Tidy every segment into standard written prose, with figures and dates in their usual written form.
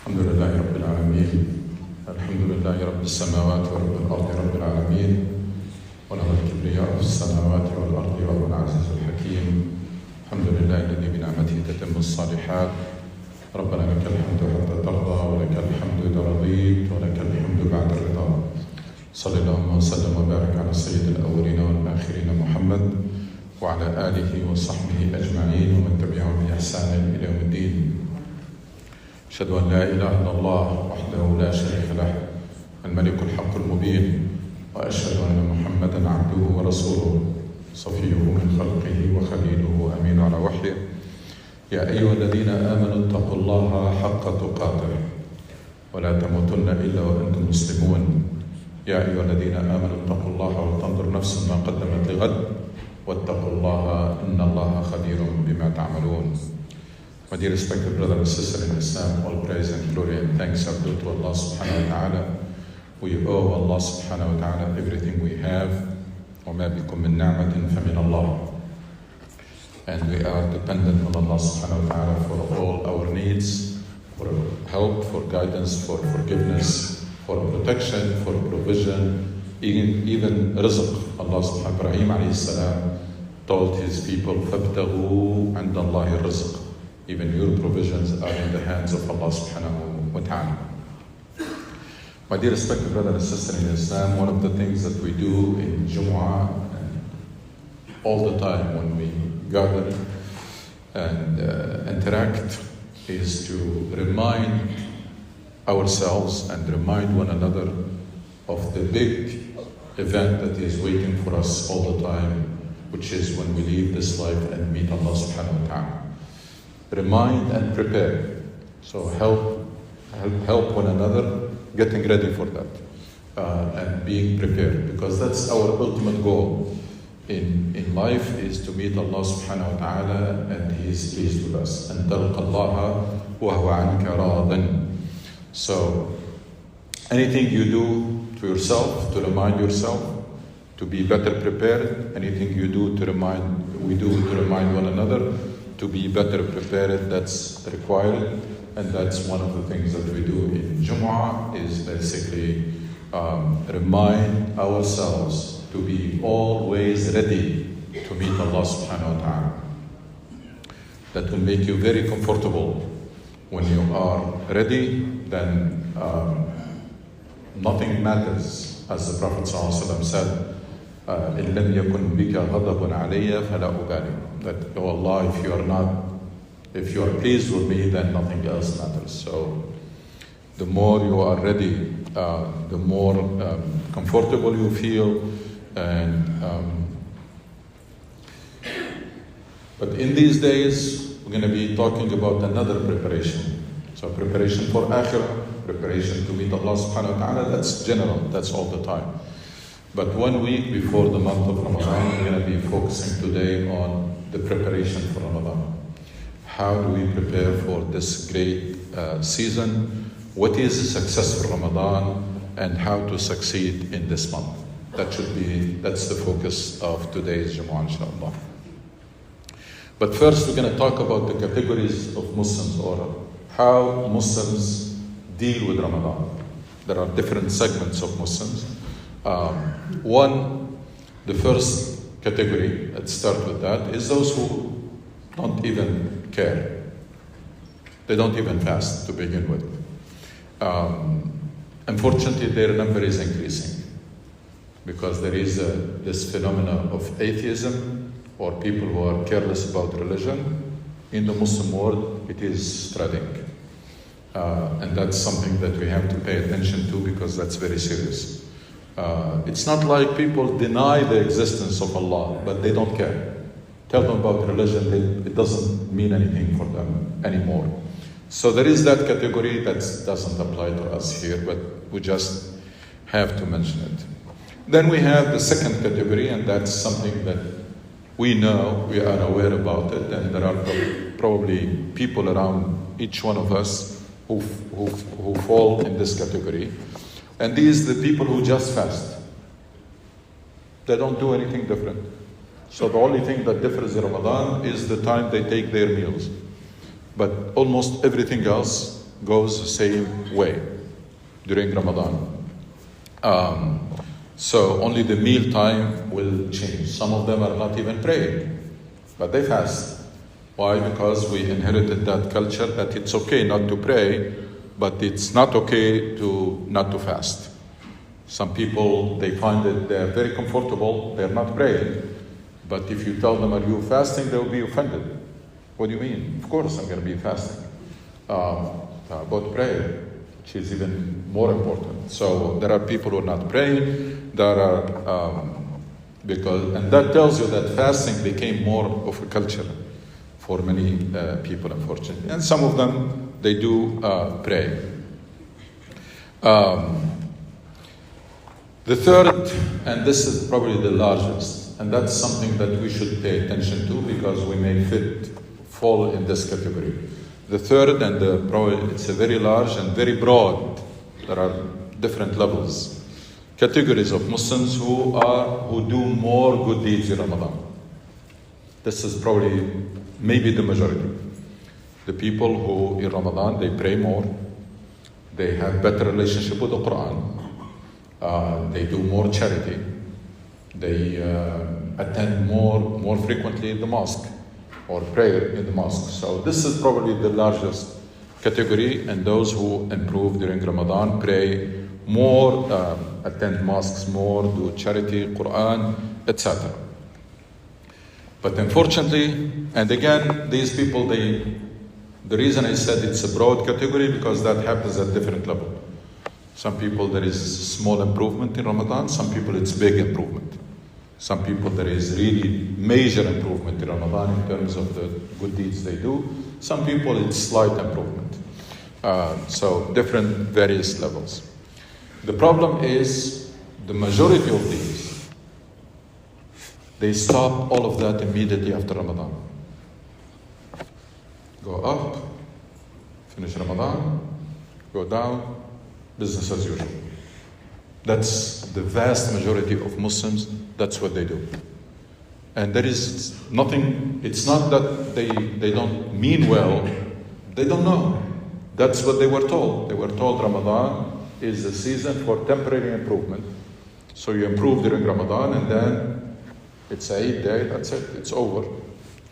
الحمد لله رب العالمين. الحمد لله رب السماوات ورب الأرض رب العالمين، وله الكبرياء في السماوات والأرض وهو العزيز الحكيم. الحمد لله الذي بنعمته تتم الصالحات. ربنا لك الحمد حتى ترضى، ولك الحمد إذا رضيت، ولك الحمد بعد الرضا. صلى اللهم وسلم وبارك على سيد الأولين والآخرين محمد وعلى آله وصحبه أجمعين ومن تبعهم بإحسان إلى يوم الدين. أشهد أن لا إله إلا الله وحده لا شريك له الملك الحق المبين، وأشهد أن محمدا عبده ورسوله صفيه من خلقه وخليله أمين على وحيه. يا أيها الذين آمنوا اتقوا الله حق تقاته ولا تموتن إلا وأنتم مسلمون. يا أيها الذين آمنوا اتقوا الله ولتنظر نفس ما قدمت لغد واتقوا الله إن الله خبير بما تعملون. My dear respected brother and sister in Islam, all praise and glory and thanks are due to Allah subhanahu wa ta'ala. We owe Allah subhanahu wa ta'ala everything we have. وَمَا بِكُم مِّن نِّعْمَةٍ فَمِنَ اللَّهِ. And we are dependent on Allah subhanahu wa ta'ala for all our needs, for help, for guidance, for forgiveness, for protection, for provision, even rizq. Allah subhanahu wa ta'ala, Ibrahim alayhi salam told his people, فَابْتَغُوا عِنْدَ اللَّهِ الرِّزْقِ. Even your provisions are in the hands of Allah subhanahu wa ta'ala. My dear respected brother and sister in Islam, one of the things that we do in Jumu'ah and all the time when we gather and interact is to remind ourselves and remind one another of the big event that is waiting for us all the time, which is when we leave this life and meet Allah subhanahu wa ta'ala. Remind and prepare. So help one another getting ready for that and being prepared, because that's our ultimate goal in life, is to meet Allah subhanahu wa ta'ala and He is pleased with us. And تَلْقَ اللَّهَ وَهُوَ عَنْكَ رَاضٍ. So anything you do to yourself, to remind yourself, to be better prepared, anything you do to remind one another, to be better prepared, that's required. And that's one of the things that we do in Jumu'ah, is basically remind ourselves to be always ready to meet Allah subhanahu wa ta'ala. That will make you very comfortable. When you are ready, then nothing matters. As the Prophet ﷺ said, إِن لَمْ يَكُنْ بِكَ غَضَبٌ عَلَيَّ فَلَا أُبَالِي. That, oh Allah, if you are pleased with me, then nothing else matters. So the more you are ready, the more comfortable you feel. But in these days, we're going to be talking about another preparation. So preparation for Akhirah, preparation to meet Allah subhanahu wa ta'ala, that's general, that's all the time. But 1 week before the month of Ramadan, we're going to be focusing today on the preparation for Ramadan. How do we prepare for this great season? What is a successful Ramadan, and how to succeed in this month? That's the focus of today's Jumu'ah, inshallah. But first, we're going to talk about the categories of Muslims, or how Muslims deal with Ramadan. There are different segments of Muslims. The first category, let's start with that, is those who don't even care. They don't even fast to begin with. Unfortunately, their number is increasing because there is this phenomenon of atheism, or people who are careless about religion. In the Muslim world, it is spreading. And that's something that we have to pay attention to, because that's very serious. It's not like people deny the existence of Allah, but they don't care. Tell them about religion, it doesn't mean anything for them anymore. So there is that category that doesn't apply to us here, but we just have to mention it. Then we have the second category, and that's something that we know, we are aware about it, and there are probably people around each one of us who fall in this category. And these are the people who just fast. They don't do anything different. So the only thing that differs in Ramadan is the time they take their meals. But almost everything else, goes the same way during Ramadan. So only the meal time will change. Some of them are not even praying, but they fast. Why? Because we inherited that culture that it's okay not to pray, but it's not okay not to fast. Some people, they find that they're very comfortable, they're not praying. But if you tell them, are you fasting? They'll be offended. What do you mean? Of course I'm going to be fasting. About prayer, which is even more important. So there are people who are not praying. There are, and that tells you that fasting became more of a culture for many people, unfortunately. And some of them, they do pray. The third, and this is probably the largest, and that's something that we should pay attention to because we may fall in this category. The third, and probably it's a very large and very broad, there are different levels, categories of Muslims who do more good deeds in Ramadan. This is probably maybe the majority. The people who in Ramadan, they pray more, they have better relationship with the Quran, they do more charity, they attend more frequently in the mosque or prayer in the mosque. So this is probably the largest category, and those who improve during Ramadan, pray more, attend mosques more, do charity, Quran, etc. But unfortunately, and again, these people, the reason I said it's a broad category because that happens at different levels. Some people there is small improvement in Ramadan, some people it's big improvement. Some people there is really major improvement in Ramadan in terms of the good deeds they do. Some people it's slight improvement. So different various levels. The problem is the majority of these, they stop all of that immediately after Ramadan. Go up, finish Ramadan, go down, business as usual. That's the vast majority of Muslims, that's what they do. And there is nothing, it's not that they don't mean well, they don't know. That's what they were told. They were told Ramadan is a season for temporary improvement. So you improve during Ramadan and then it's a 8 day, that's it, it's over.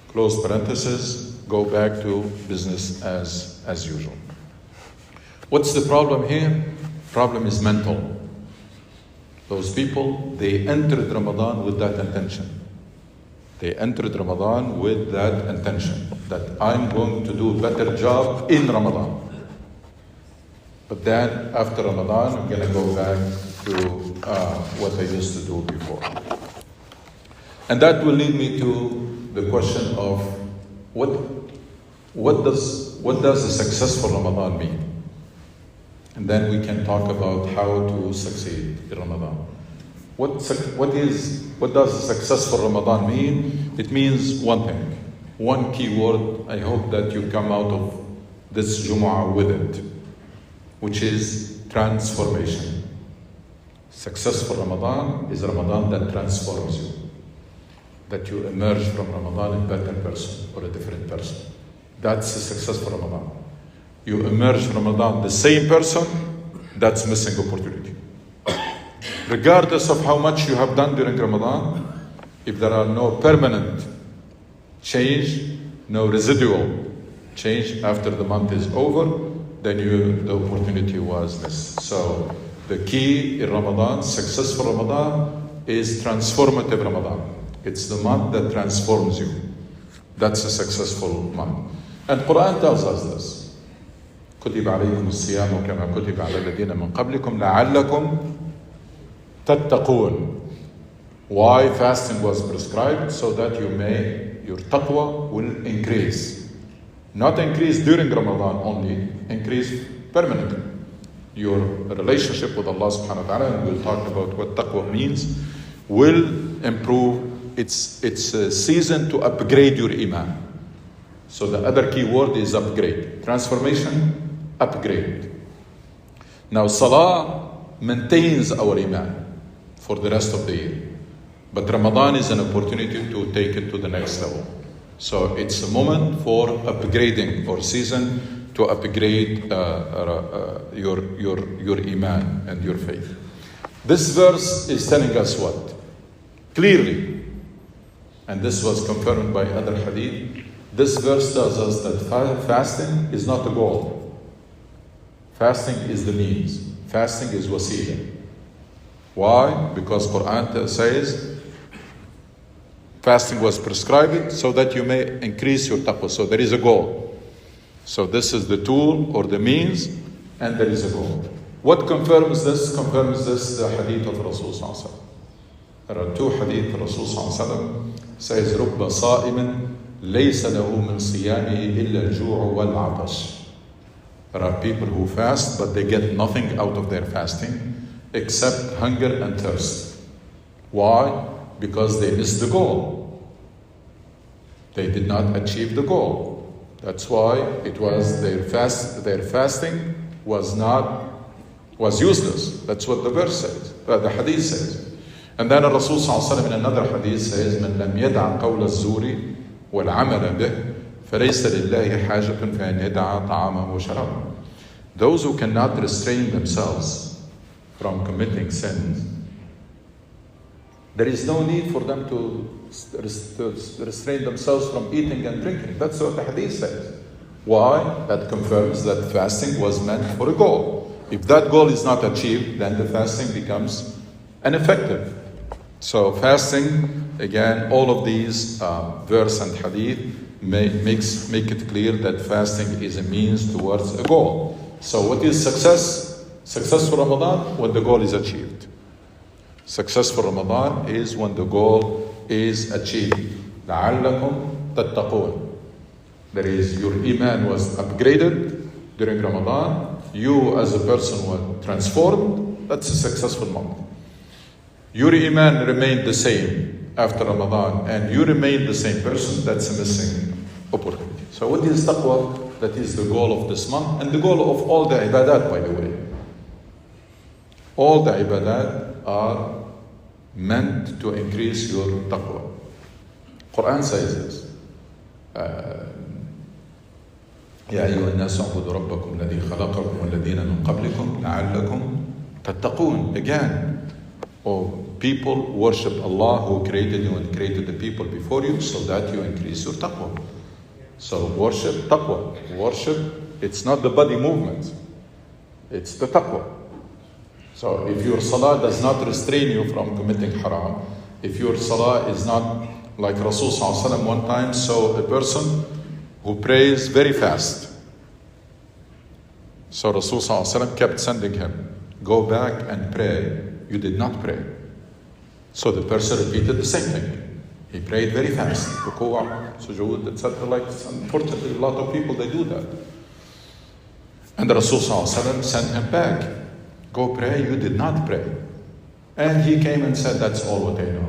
Close parenthesis, go back to business as usual. What's the problem here? Problem is mental. Those people, they entered Ramadan with that intention. They entered Ramadan with that intention, that I'm going to do a better job in Ramadan. But then, after Ramadan, I'm going to go back to what I used to do before. And that will lead me to the question of what does a successful Ramadan mean? And then we can talk about how to succeed in Ramadan. What does a successful Ramadan mean? It means one thing, one key word. I hope that you come out of this Jumu'ah with it, which is transformation. Successful Ramadan is a Ramadan that transforms you, that you emerge from Ramadan a better person or a different person. That's a successful Ramadan. You emerge from Ramadan the same person, that's missing opportunity. Regardless of how much you have done during Ramadan, if there are no permanent change, no residual change after the month is over, then the opportunity was missed. So the key in Ramadan, successful Ramadan, is transformative Ramadan. It's the month that transforms you. That's a successful month. And Quran tells us this. كتب عليكم الصيام كما كتب على الذين من قبلكم لعلكم تتقون. Why fasting was prescribed? So that your taqwa will increase. Not increase during Ramadan only, increase permanently. Your relationship with Allah subhanahu wa ta'ala, and we'll talk about what taqwa means, will improve. It's a season to upgrade your iman. So the other key word is upgrade. Transformation, upgrade. Now Salah maintains our iman for the rest of the year. But Ramadan is an opportunity to take it to the next level. So it's a moment for upgrading, or season to upgrade your iman and your faith. This verse is telling us what? Clearly, and this was confirmed by other hadith, this verse tells us that fasting is not the goal. Fasting is the means. Fasting is wasila. Why? Because Quran says fasting was prescribed so that you may increase your taqwa. So there is a goal. So this is the tool or the means, and there is a goal. What confirms this? Confirms this the hadith of Rasul sallallahu alaihi wasallam. There are two hadith of Rasul sallallahu alaihi wasallam says, رُبَّ صَائِمٍ لَيْسَ لَهُ مِنْ صِيَامِهِ إِلَّا الْجُوعُ وَالْعَطَشُ. There are people who fast, but they get nothing out of their fasting except hunger and thirst. Why? Because they missed the goal. They did not achieve the goal. That's why it was their fasting was useless. That's what the verse says, the hadith says. And then Rasul sallallahu alaihi wasallam in another hadith says, "Man lam yad'a qawl az-zuri wal 'amala bih, falaysa lillahi hajatun fi an yad'a ta'amahu wa sharabahu." Those who cannot restrain themselves from committing sins, there is no need for them to restrain themselves from eating and drinking. That's what the hadith says. Why? That confirms that fasting was meant for a goal. If that goal is not achieved, then the fasting becomes ineffective. So fasting, again, all of these verse and hadith make it clear that fasting is a means towards a goal. So what is success? Successful Ramadan when the goal is achieved. Successful Ramadan is when the goal is achieved. لَعَلَّكُمْ تَتَّقُونَ. That is, your iman was upgraded during Ramadan. You as a person were transformed. That's a successful month. Your iman remained the same after Ramadan, and you remain the same person. That's a missing opportunity. So what is taqwa? That is the goal of this month, and the goal of all the ibadat, by the way. All the ibadat are meant to increase your taqwa. Quran says this. يا أيها الناس اعبدوا ربكم الذي خلقكم والذين من قبلكم لعلكم تتقون. Again, people worship Allah who created you and created the people before you so that you increase your taqwa. So worship, taqwa. Worship, it's not the body movement. It's the taqwa. So if your salah does not restrain you from committing haram, if your salah is not like Rasul sallallahu alaihi wasallam one time saw a person who prays very fast. So Rasul sallallahu alaihi wasallam kept sending him, go back and pray. You did not pray. So the person repeated the same thing. He prayed very fast. Ruku', sujood, etc. Like, unfortunately, a lot of people, they do that. And the Rasul sallallahu alaihi wasallam sent him back. Go pray, you did not pray. And he came and said, that's all what I know.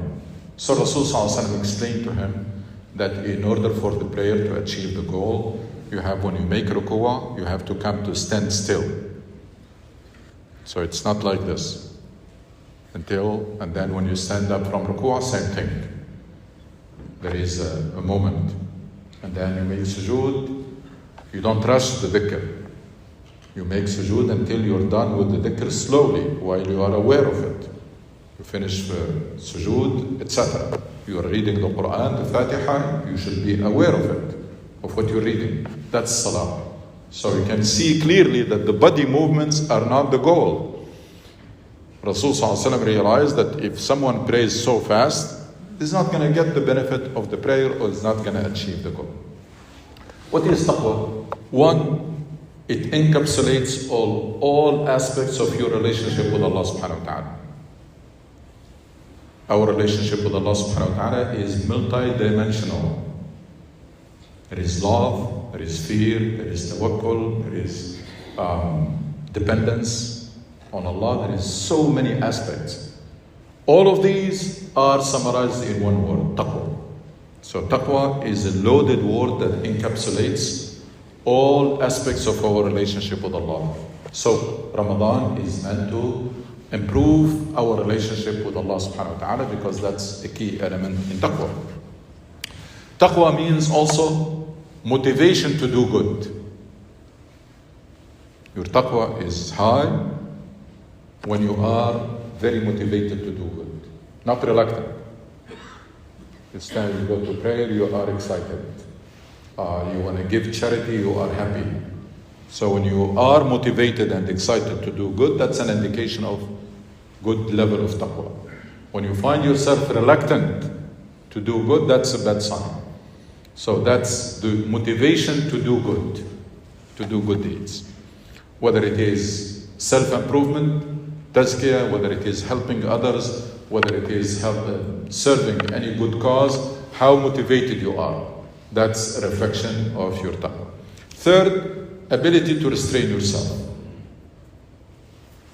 So Rasul sallallahu alaihi wasallam explained to him that in order for the prayer to achieve the goal, you have, when you make ruku'ah, you have to come to stand still. So it's not like this. And then when you stand up from ruku'ah, same thing. There is a moment. And then you make sujood. You don't rush the dhikr. You make sujood until you're done with the dhikr slowly, while you are aware of it. You finish sujood, etc. You are reading the Quran, the Fatiha, you should be aware of it, of what you're reading. That's salah. So you can see clearly that the body movements are not the goal. Rasul sallallahu alaihi wasallam realized that if someone prays so fast, he's not going to get the benefit of the prayer, or is not going to achieve the goal. What is taqwa? One, it encapsulates all aspects of your relationship with Allah subhanahu wa ta'ala. Our relationship with Allah subhanahu wa ta'ala is multi-dimensional. There is love, there is fear, there is tawakkul, there is dependence on Allah. There is so many aspects. All of these are summarized in one word, taqwa. So taqwa is a loaded word that encapsulates all aspects of our relationship with Allah. So Ramadan is meant to improve our relationship with Allah subhanahu wa ta'ala, because that's a key element in taqwa. Taqwa means also motivation to do good. Your taqwa is high when you are very motivated to do good, not reluctant. It's time you go to prayer, you are excited. You want to give charity, you are happy. So when you are motivated and excited to do good, that's an indication of good level of taqwa. When you find yourself reluctant to do good, that's a bad sign. So that's the motivation to do good, to do good deeds. Whether it is self-improvement, tazkiyah, whether it is helping others, whether it is serving any good cause, how motivated you are. That's a reflection of your taqwa. Third, ability to restrain yourself.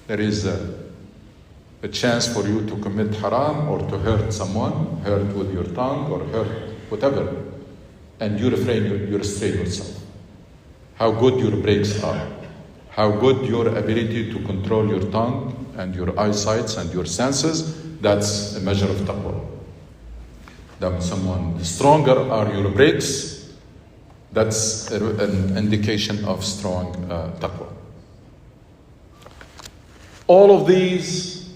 There is a chance for you to commit haram or to hurt someone, hurt with your tongue or hurt whatever, and you restrain yourself. How good your brakes are. How good your ability to control your tongue and your eyesight and your senses, that's a measure of taqwa. That someone stronger are your brakes, that's an indication of strong taqwa. All of these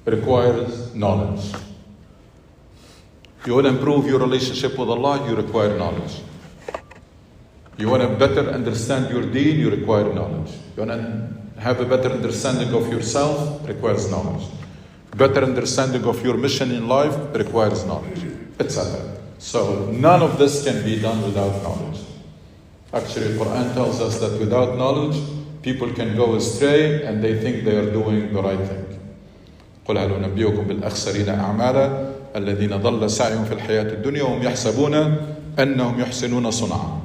requires knowledge. You want to improve your relationship with Allah, you require knowledge. You want to better understand your deen, you require knowledge. You want to have a better understanding of yourself, requires knowledge. Better understanding of your mission in life requires knowledge, etc. So none of this can be done without knowledge. Actually, the Quran tells us that without knowledge, people can go astray and they think they are doing the right thing. قل هل أنبئكم بالأخسرين أعمالا الذين ضل سعيهم في الحياة الدنيا وهم يحسبون أنهم يحسنون صنعا.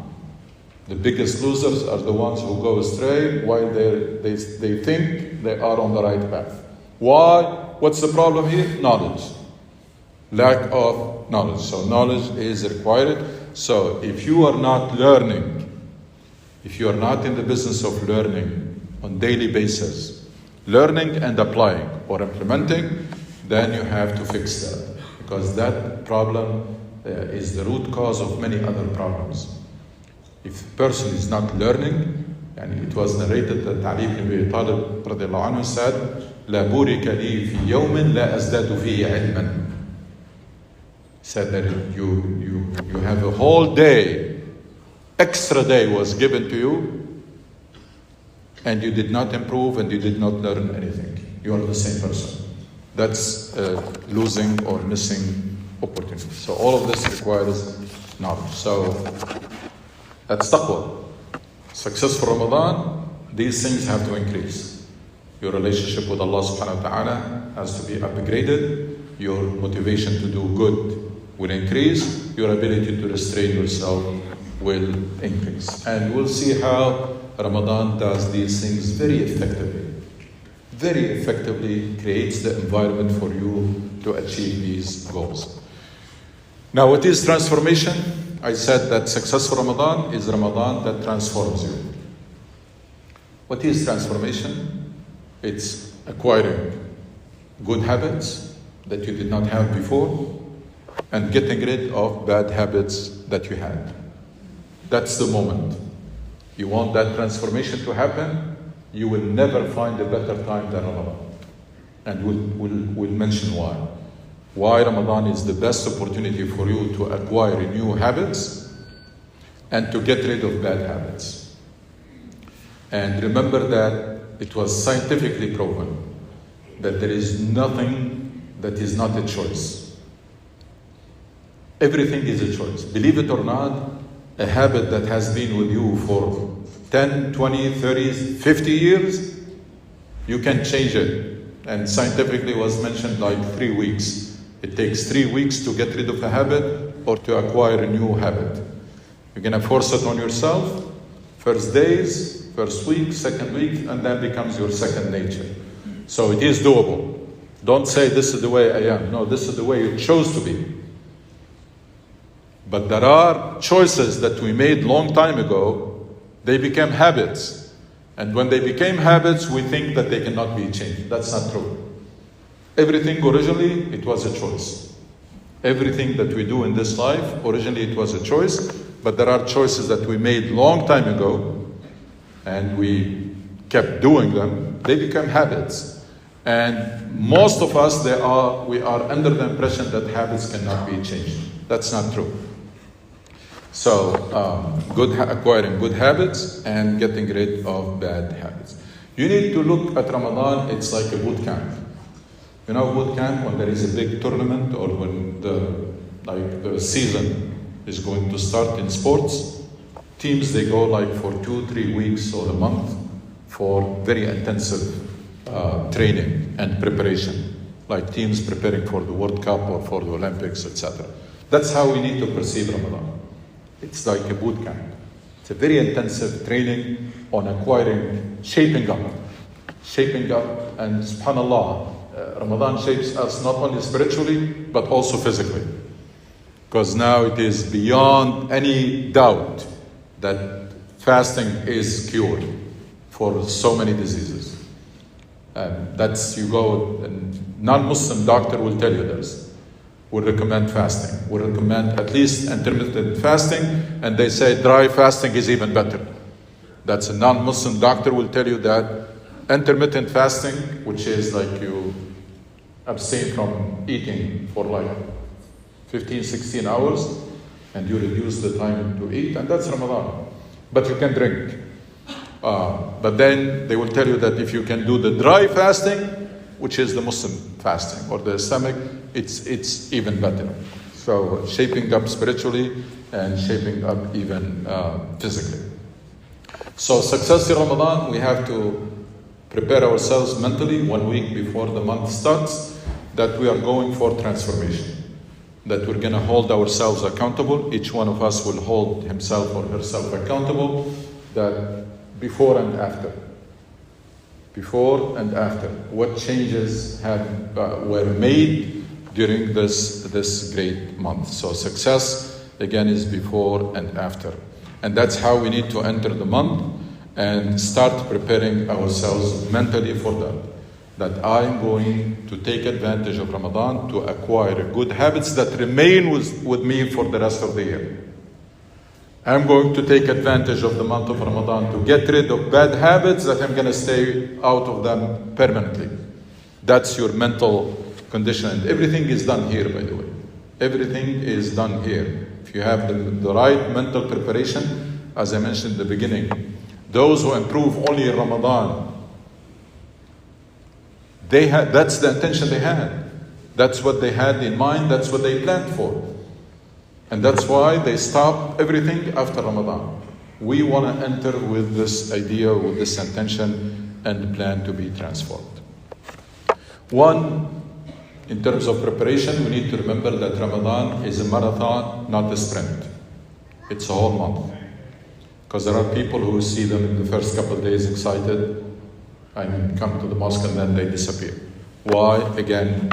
The biggest losers are the ones who go astray while they think they are on the right path. Why? What's the problem here? Knowledge. Lack of knowledge. So knowledge is required. So if you are not learning, if you are not in the business of learning on daily basis, learning and applying or implementing, then you have to fix that. Because that problem is the root cause of many other problems. If a person is not learning, and it was narrated that Ali ibn Abi Talib radiallahu anhu said, لا بورك لي في يوم لا أزداد فيه علما. Said that you have a whole day, extra day was given to you, and you did not improve and you did not learn anything. You are the same person. That's losing or missing opportunity. So all of this requires knowledge. So that's taqwa. Successful Ramadan, these things have to increase. Your relationship with Allah subhanahu wa ta'ala has to be upgraded. Your motivation to do good will increase. Your ability to restrain yourself will increase. And we'll see how Ramadan does these things very effectively. Very effectively creates the environment for you to achieve these goals. Now, what is transformation? I said that successful Ramadan is Ramadan that transforms you. What is transformation? It's acquiring good habits that you did not have before and getting rid of bad habits that you had. That's the moment. You want that transformation to happen, you will never find a better time than Ramadan. And we'll mention why. Why Ramadan is the best opportunity for you to acquire new habits and to get rid of bad habits. And remember that it was scientifically proven that there is nothing that is not a choice. Everything is a choice. Believe it or not, a habit that has been with you for 10, 20, 30, 50 years, you can change it. And scientifically was mentioned like 3 weeks. It takes 3 weeks to get rid of a habit or to acquire a new habit. You're going to force it on yourself, first days, first week, second week, and then becomes your second nature. So it is doable. Don't say this is the way I am. No, this is the way you chose to be. But there are choices that we made long time ago, they became habits. And when they became habits, we think that they cannot be changed. That's not true. Everything originally, it was a choice. Everything that we do in this life, originally it was a choice, but there are choices that we made long time ago, and we kept doing them, they become habits. And most of us, we are under the impression that habits cannot be changed. That's not true. So, acquiring good habits and getting rid of bad habits. You need to look at Ramadan, it's like a boot camp. You know, boot camp, when there is a big tournament or when the season is going to start in sports, teams, they go like for 2-3 weeks or a month for very intensive training and preparation, like teams preparing for the World Cup or for the Olympics, etc. That's how we need to perceive Ramadan. It's like a boot camp. It's a very intensive training on acquiring, shaping up, and subhanAllah, Ramadan shapes us not only spiritually, but also physically. Because now it is beyond any doubt that fasting is cure for so many diseases. That's, you go, and non-Muslim doctor will tell you this. Will recommend fasting. Will recommend at least intermittent fasting, and they say dry fasting is even better. That's a non-Muslim doctor will tell you that intermittent fasting, which is like you abstain from eating for like 15-16 hours, and you reduce the time to eat, and that's Ramadan. But you can drink. But then they will tell you that if you can do the dry fasting, which is the Muslim fasting or the Islamic, it's even better. So shaping up spiritually and shaping up even physically. So success in Ramadan, we have to prepare ourselves mentally 1 week before the month starts that we are going for transformation. That we're going to hold ourselves accountable. Each one of us will hold himself or herself accountable. That before and after. Before and after. What changes were made during this great month. So success, again, is before and after. And that's how we need to enter the month and start preparing ourselves mentally for that. That I'm going to take advantage of Ramadan to acquire good habits that remain with me for the rest of the year. I'm going to take advantage of the month of Ramadan to get rid of bad habits that I'm going to stay out of them permanently. That's your mental condition. And everything is done here, by the way. Everything is done here. If you have the right mental preparation, as I mentioned in the beginning, those who improve only in Ramadan, that's the intention they had. That's what they had in mind. That's what they planned for. And that's why they stop everything after Ramadan. We want to enter with this idea, with this intention, and plan to be transformed. One, in terms of preparation, we need to remember that Ramadan is a marathon, not a sprint. It's a whole month. Because there are people who see them in the first couple of days excited and come to the mosque and then they disappear. Why? Again,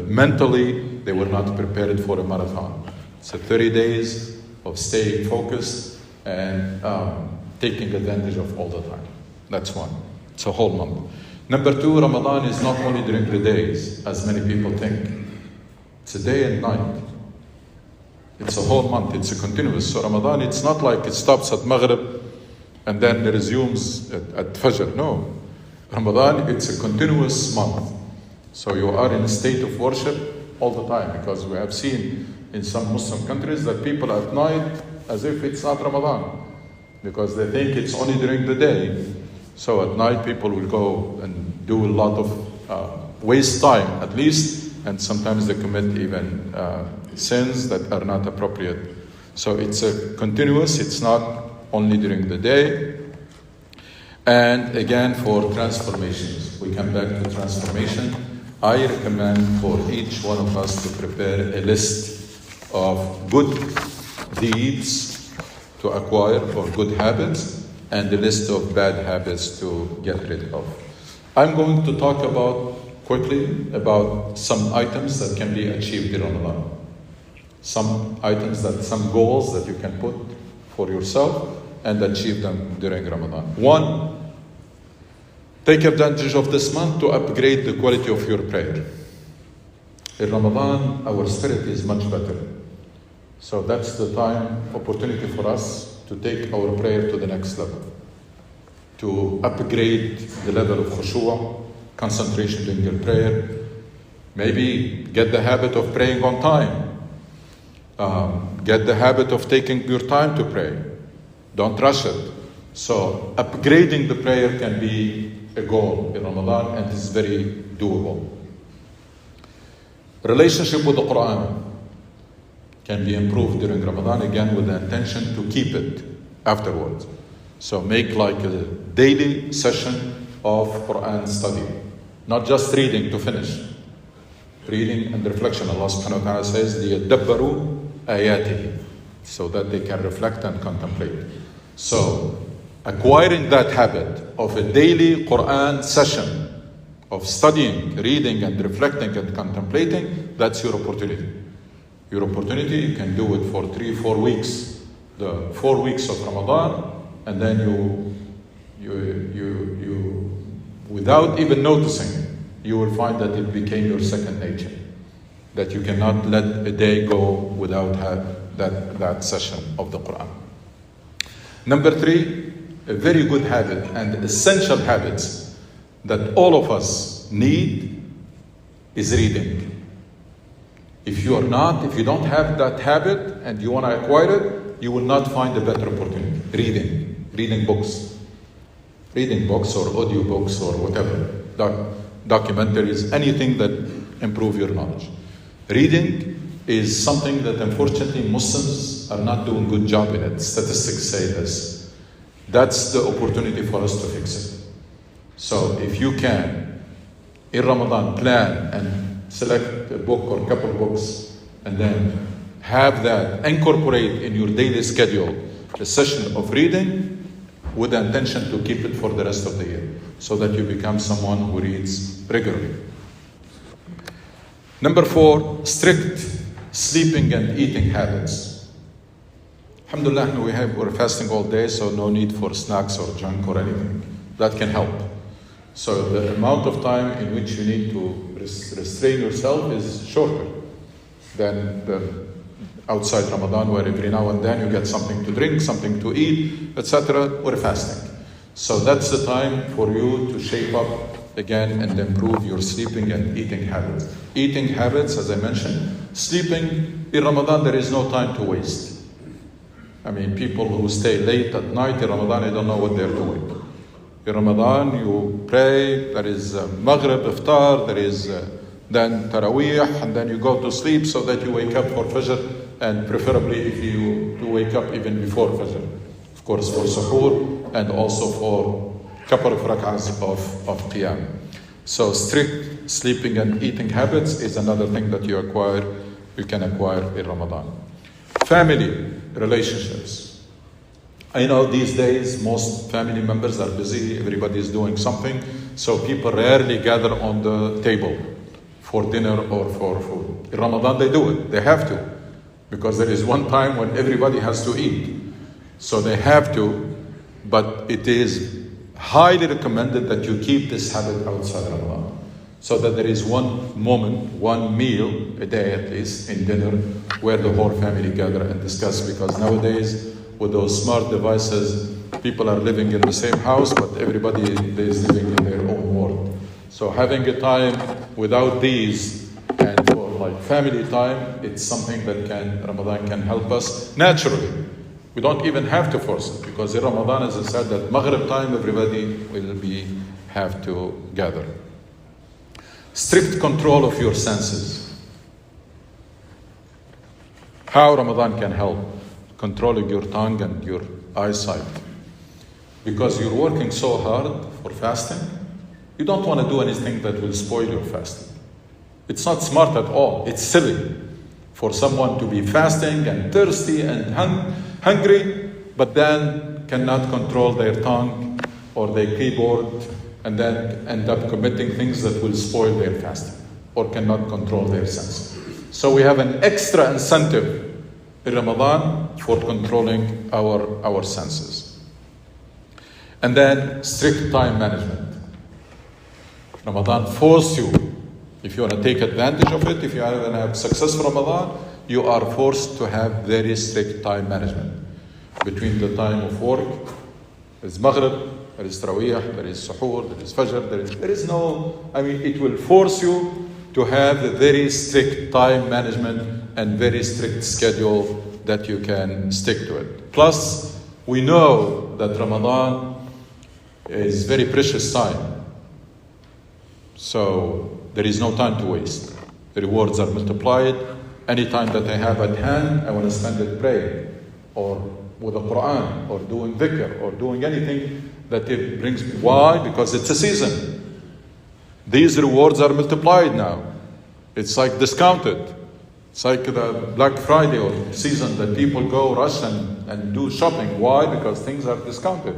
mentally, they were not prepared for a marathon. It's 30 days of staying focused and taking advantage of all the time. That's one. It's a whole month. Number two, Ramadan is not only during the days, as many people think. It's a day and night. It's a whole month. It's a continuous. So Ramadan, it's not like it stops at Maghrib and then it resumes at Fajr. No. Ramadan, it's a continuous month. So you are in a state of worship all the time, because we have seen in some Muslim countries that people at night, as if it's not Ramadan, because they think it's only during the day. So at night people will go and do a lot of waste time at least, and sometimes they commit even sins that are not appropriate. So it's a continuous, it's not only during the day. And again, for transformations, we come back to transformation. I recommend for each one of us to prepare a list of good deeds to acquire, or good habits, and a list of bad habits to get rid of. I'm going to talk quickly about some items that can be achieved in Ramadan. Some goals that you can put for yourself and achieve them during Ramadan. One, take advantage of this month to upgrade the quality of your prayer. In Ramadan, our spirit is much better. So that's the opportunity for us to take our prayer to the next level. to upgrade the level of khushu', concentration during your prayer. Maybe get the habit of praying on time. Get the habit of taking your time to pray. Don't rush it. So upgrading the prayer can be a goal in Ramadan, and it's very doable. Relationship with the Quran can be improved during Ramadan, again with the intention to keep it afterwards. So make like a daily session of Quran study, not just reading to finish. Reading and reflection. Allah subhanahu wa ta'ala says, لِيَدَّبَّرُوا آيَاتِهِ, so that they can reflect and contemplate. So acquiring that habit of a daily Quran session of studying, reading and reflecting and contemplating, that's your opportunity. Your opportunity, you can do it for 3-4 weeks, the 4 weeks of Ramadan, and then you without even noticing, you will find that it became your second nature, that you cannot let a day go without that session of the Quran. Number 3, a very good habit and essential habits that all of us need is reading. If you don't have that habit and you want to acquire it, you will not find a better opportunity. Reading books or audio books or whatever, documentaries, anything that improve your knowledge. Reading is something that unfortunately Muslims are not doing a good job in it. Statistics say this. That's the opportunity for us to fix it. So if you can, in Ramadan, plan and select a book or a couple of books, and then have that incorporate in your daily schedule, a session of reading with the intention to keep it for the rest of the year, so that you become someone who reads regularly. Number 4, strict sleeping and eating habits. Alhamdulillah, we're fasting all day, so no need for snacks or junk or anything. That can help. So the amount of time in which you need to restrain yourself is shorter than the outside Ramadan, where every now and then you get something to drink, something to eat, etc. We're fasting. So that's the time for you to shape up again and improve your sleeping and eating habits. Eating habits, as I mentioned, sleeping in Ramadan, there is no time to waste. I mean, people who stay late at night in Ramadan, I don't know what they're doing. In Ramadan, you pray, there is Maghrib, Iftar, there is then Taraweeh, and then you go to sleep so that you wake up for Fajr, and preferably if you to wake up even before Fajr. Of course, for Suhoor, and also for a couple of rak'ahs of Qiyam. So strict sleeping and eating habits is another thing that you can acquire in Ramadan. Family relationships. I know these days most family members are busy, everybody is doing something, so people rarely gather on the table for dinner or for food. In Ramadan they do it, they have to, because there is one time when everybody has to eat. So they have to, but it is highly recommended that you keep this habit outside Ramadan, so that there is one moment, one meal a day at least in dinner where the whole family gather and discuss, because nowadays with those smart devices, people are living in the same house, but everybody is living in their own world. So having a time without these and for like family time, it's something that Ramadan can help us naturally. We don't even have to force it, because in Ramadan, as I said, that Maghrib time, everybody will have to gather. Strict control of your senses. How Ramadan can help controlling your tongue and your eyesight. Because you're working so hard for fasting, you don't want to do anything that will spoil your fasting. It's not smart at all. It's silly for someone to be fasting and thirsty and hungry, but then cannot control their tongue or their keyboard, and then end up committing things that will spoil their fasting or cannot control their senses. So we have an extra incentive in Ramadan for controlling our senses. And then strict time management. Ramadan forces you, if you want to take advantage of it, if you want to have successful Ramadan, you are forced to have very strict time management. Between the time of work, it's Maghrib, there is tarawih, there is suhoor, there is fajr, there is no, it will force you to have a very strict time management and very strict schedule that you can stick to it. Plus, we know that Ramadan is very precious time. So there is no time to waste. The rewards are multiplied. Any time that I have at hand, I want to spend it praying, or with the Quran, or doing dhikr, or doing anything that it brings me. Why? Because it's a season. These rewards are multiplied now. It's like discounted. It's like the Black Friday or season that people go rush and do shopping. Why? Because things are discounted.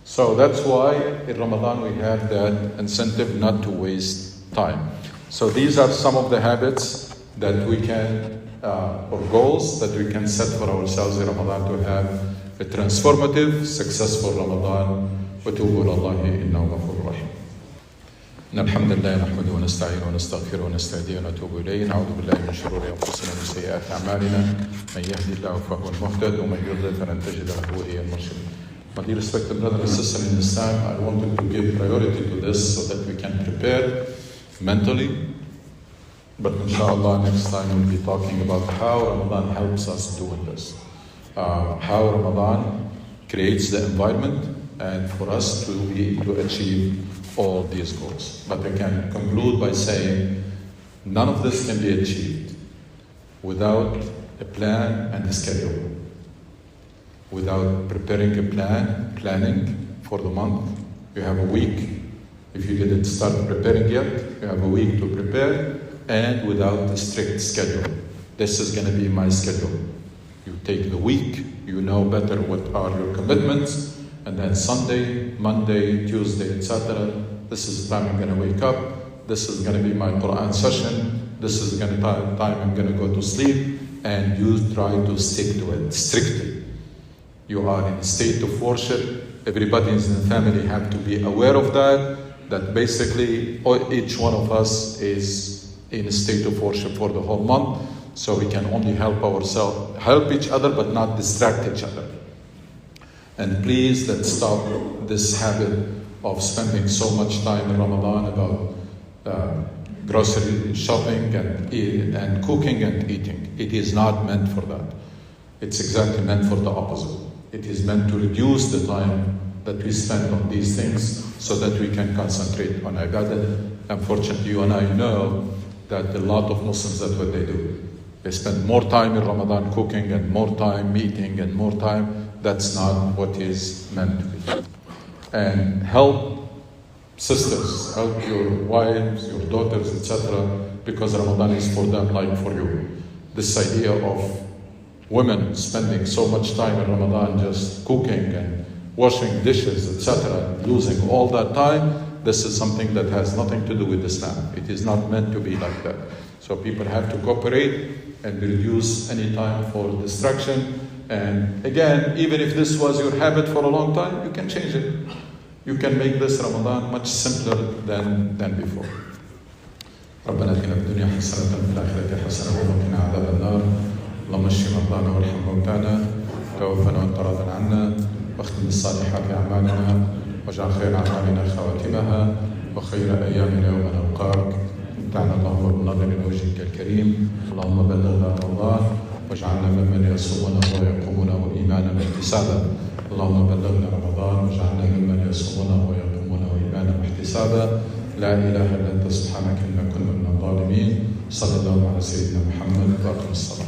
So that's why in Ramadan we have that incentive not to waste time. So these are some of the habits that we can, or goals that we can set for ourselves in Ramadan to have a transformative, successful Ramadan. وَتُوبُوا إِلَى اللَّهِ إِنَّهُ غَفُورٌ رَحِيمٌ. إن الحمد لله نحمده ونستعينه ونستغفره ونستهديه ونتوب إليه. نعوذ بالله من شرور أنفسنا ومن سيئات أعمالنا. من يهدي الله فهو المهتد ومن يضلل فلن تجد له وليا مرشدا. My dear respected brother and sister in Islam, I wanted to give priority to this so that we can prepare mentally. But inshallah, next time we'll be talking about how Ramadan helps us doing this. How Ramadan creates the environment and for us to be able to achieve all these goals. But I can conclude by saying none of this can be achieved without a plan and a schedule. Without preparing a planning for the month. You have a week. If you didn't start preparing yet, you have a week to prepare, and without a strict schedule. This is going to be my schedule. You take the week, you know better what are your commitments, and then Sunday, Monday, Tuesday, etc. This is the time I'm going to wake up. This is going to be my Quran session. This is going to be the time I'm going to go to sleep, and you try to stick to it strictly. You are in a state of worship. Everybody in the family have to be aware of that basically each one of us is in a state of worship for the whole month. So we can only help ourselves, help each other, but not distract each other. And please, let's stop this habit of spending so much time in Ramadan about grocery shopping and cooking and eating. It is not meant for that. It's exactly meant for the opposite. It is meant to reduce the time that we spend on these things so that we can concentrate on ibadah. Unfortunately, you and I know that a lot of Muslims, that's what they do. They spend more time in Ramadan cooking and more time eating and more time. That's not what is meant to be. And help sisters, help your wives, your daughters, etc. because Ramadan is for them like for you. This idea of women spending so much time in Ramadan just cooking and washing dishes, etc., losing all that time, this is something that has nothing to do with Islam. It is not meant to be like that. So people have to cooperate and reduce any time for distraction. And again, even if this was your habit for a long time, you can change it. You can make this Ramadan much simpler than before. ربنا اتنا في الدنيا حسنة وفي الآخرة حسنة وقنا عذاب النار. اللهم اشف مرضانا وارحم موتانا توفنا وانت راض عنا واختم بالصالحات اعمالنا واجعل خير اعمالنا خواتمها وخير ايامنا يوم نلقاك. امتعنا اللهم بالنظر الى وجهك الكريم. اللهم بلغنا رمضان واجعلنا ممن يصومونه ويقومونه ايمانا واحتسابا. اللهم بلغنا رمضان واجعلنا ممن يصومونه ويقومونه ايمانا واحتسابا. لا اله الا انت سبحانك انا كنا من الظالمين. صلى الله على سيدنا محمد واقم الصلاه.